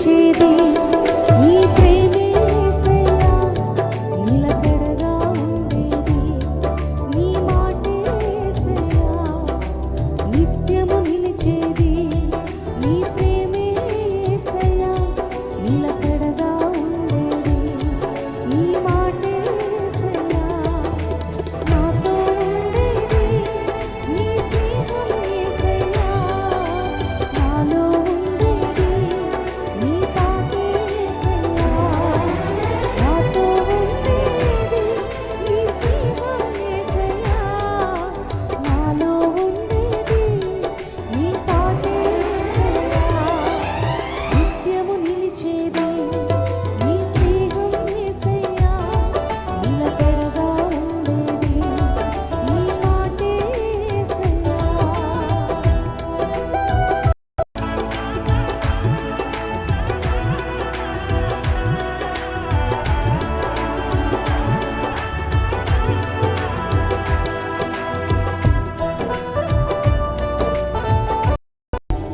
నిలిచేది నీ ప్రేమే యేసయ్యా నిలకడగా ఉండేది నీ మాటే యేసయ్యా నిత్యము నిలిచేది నీ ప్రేమే యేసయ్యా నిలకడగా ఉండేది నీ మాటే యేసయ్యా నాతో ఉండేది నీ స్నేహం యేసయ్యా నాలో ఉండేది నీ పాటే యేసయ్యా నాతో ఉండేది నీ స్నేహం యేసయ్యా నాలో ఉండేది నీ పాటే యేసయ్యా నిత్యము నిలిచేది నీ స్నేహం యేసయ్యా నిలకడగా ఉండేది నీ మాటే యేసయ్యా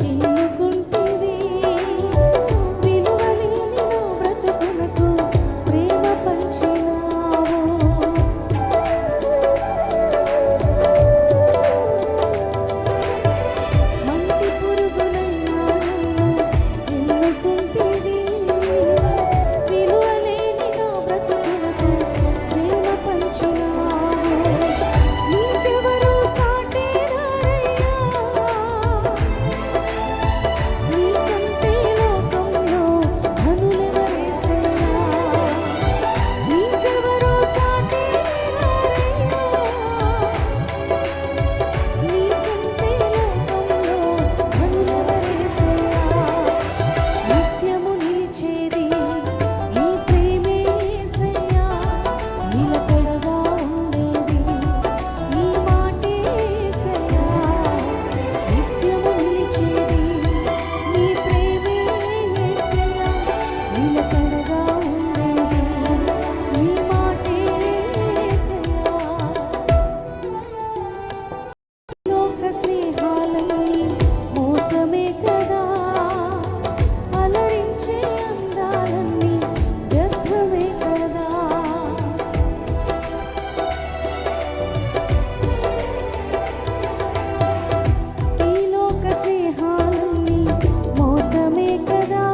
ఎన్నుకుంటివి విలువలేని నా బ్రతుకునకు ప్రేమ పంచినావు మంటి పురుగునైనా నన్ను ఎన్నుకుంటివి విలువలేని నా బ్రతుకునకు ప్రేమ పంచినావు నీకెవరు సాటి రారయ్యా నీకంటే లోకంలో ధనులెవరేసయ్యా నీకెవరు సాటి రారయ్యా నీకంటే లోకంలో ధనులెవరేసయ్యా నిత్యము నిలిచేది నీ ప్రేమే యేసయ్యా నిలకడగా ఉండేది నీ మాటే యేసయ్యా నిత్యము నిలిచేది నీ ప్రేమే యేసయ్యా నిలకడగా ఉండేది నీ మాటే యేసయ్యా లోక స్నేహాలన్నీ మోసమే కదా అలరించే అందాలన్నీ వ్యర్థమే కదా ఈ లోక స్నేహాలన్నీ మోసమే కదా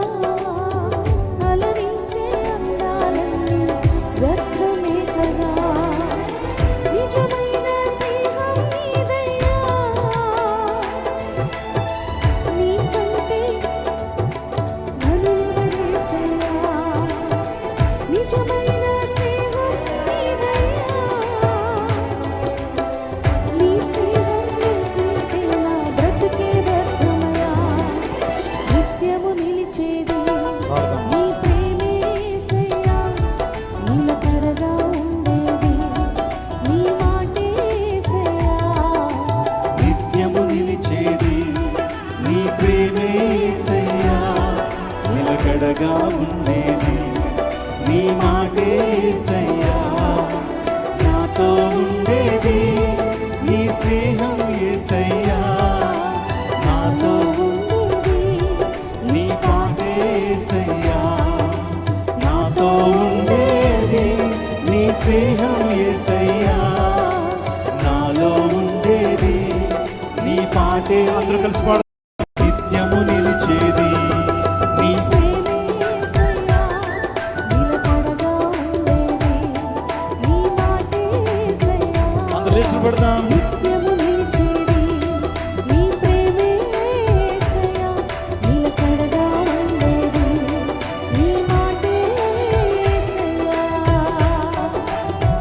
అలరించే అందాలన్నీ వ్యర్థమే కదా నిజమైన స్నేహం నీదయ్యా నీకంటే ధనులెవరేసయ్యా నిజమైన స్నేహం నీదయ్యా నీ స్నేహం లేకుంటే నా బ్రతుకే వ్యర్థమయ్యా నిత్యము నిలిచేది నీ ప్రేమే యేసయ్యా నిలకడగా ఉండేది నీ మాటే యేసయ్యా నిత్యము నిలిచేది నీ ప్రేమే యేసయ్యా నిలకడగా ఉండేది నీ మాటే యేసయ్యా